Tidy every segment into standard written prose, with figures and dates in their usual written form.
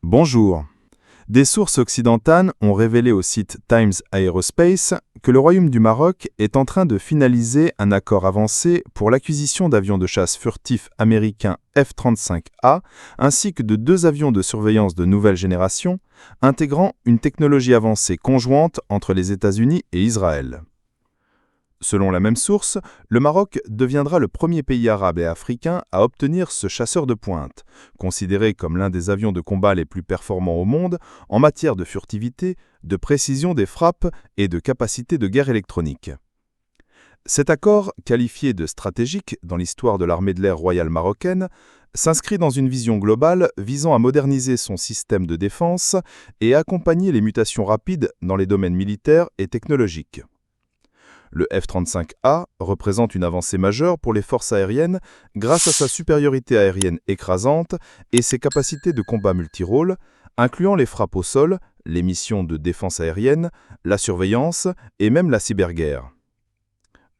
Bonjour. Des sources occidentales ont révélé au site Times Aerospace que le Royaume du Maroc est en train de finaliser un accord avancé pour l'acquisition d'avions de chasse furtifs américains F-35A ainsi que de 2 avions de surveillance de nouvelle génération, intégrant une technologie avancée conjointe entre les États-Unis et Israël. Selon la même source, le Maroc deviendra le premier pays arabe et africain à obtenir ce chasseur de pointe, considéré comme l'un des avions de combat les plus performants au monde en matière de furtivité, de précision des frappes et de capacité de guerre électronique. Cet accord, qualifié de stratégique dans l'histoire de l'armée de l'air royale marocaine, s'inscrit dans une vision globale visant à moderniser son système de défense et à accompagner les mutations rapides dans les domaines militaires et technologiques. Le F-35A représente une avancée majeure pour les forces aériennes grâce à sa supériorité aérienne écrasante et ses capacités de combat multirôles, incluant les frappes au sol, les missions de défense aérienne, la surveillance et même la cyberguerre.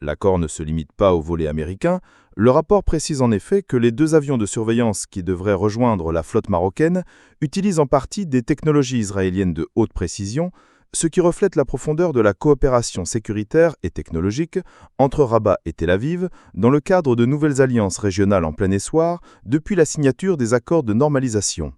L'accord ne se limite pas au volet américain. Le rapport précise en effet que les 2 avions de surveillance qui devraient rejoindre la flotte marocaine utilisent en partie des technologies israéliennes de haute précision, ce qui reflète la profondeur de la coopération sécuritaire et technologique entre Rabat et Tel Aviv dans le cadre de nouvelles alliances régionales en plein essor depuis la signature des accords de normalisation.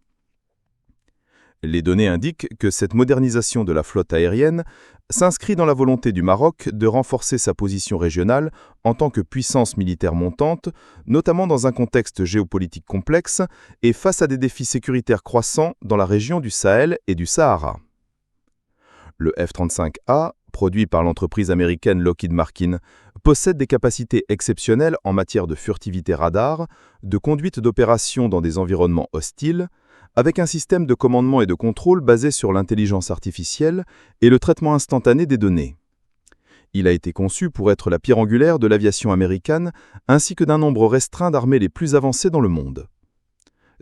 Les données indiquent que cette modernisation de la flotte aérienne s'inscrit dans la volonté du Maroc de renforcer sa position régionale en tant que puissance militaire montante, notamment dans un contexte géopolitique complexe et face à des défis sécuritaires croissants dans la région du Sahel et du Sahara. Le F-35A, produit par l'entreprise américaine Lockheed Martin, possède des capacités exceptionnelles en matière de furtivité radar, de conduite d'opérations dans des environnements hostiles, avec un système de commandement et de contrôle basé sur l'intelligence artificielle et le traitement instantané des données. Il a été conçu pour être la pierre angulaire de l'aviation américaine ainsi que d'un nombre restreint d'armées les plus avancées dans le monde.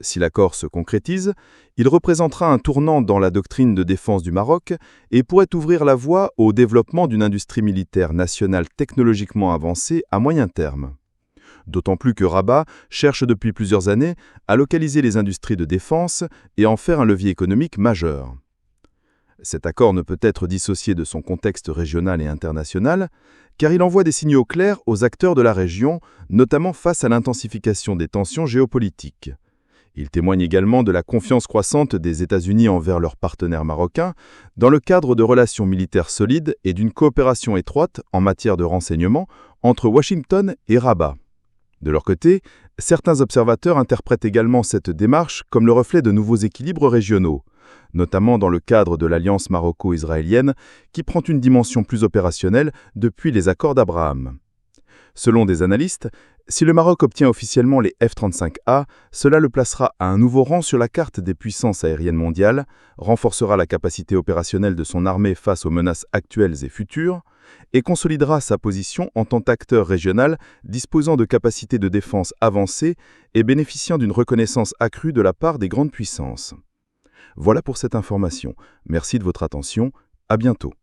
Si l'accord se concrétise, il représentera un tournant dans la doctrine de défense du Maroc et pourrait ouvrir la voie au développement d'une industrie militaire nationale technologiquement avancée à moyen terme. D'autant plus que Rabat cherche depuis plusieurs années à localiser les industries de défense et en faire un levier économique majeur. Cet accord ne peut être dissocié de son contexte régional et international, car il envoie des signaux clairs aux acteurs de la région, notamment face à l'intensification des tensions géopolitiques. Il témoigne également de la confiance croissante des États-Unis envers leurs partenaires marocains dans le cadre de relations militaires solides et d'une coopération étroite en matière de renseignement entre Washington et Rabat. De leur côté, certains observateurs interprètent également cette démarche comme le reflet de nouveaux équilibres régionaux, notamment dans le cadre de l'alliance maroco-israélienne qui prend une dimension plus opérationnelle depuis les accords d'Abraham. Selon des analystes, si le Maroc obtient officiellement les F-35A, cela le placera à un nouveau rang sur la carte des puissances aériennes mondiales, renforcera la capacité opérationnelle de son armée face aux menaces actuelles et futures, et consolidera sa position en tant qu'acteur régional disposant de capacités de défense avancées et bénéficiant d'une reconnaissance accrue de la part des grandes puissances. Voilà pour cette information. Merci de votre attention. À bientôt.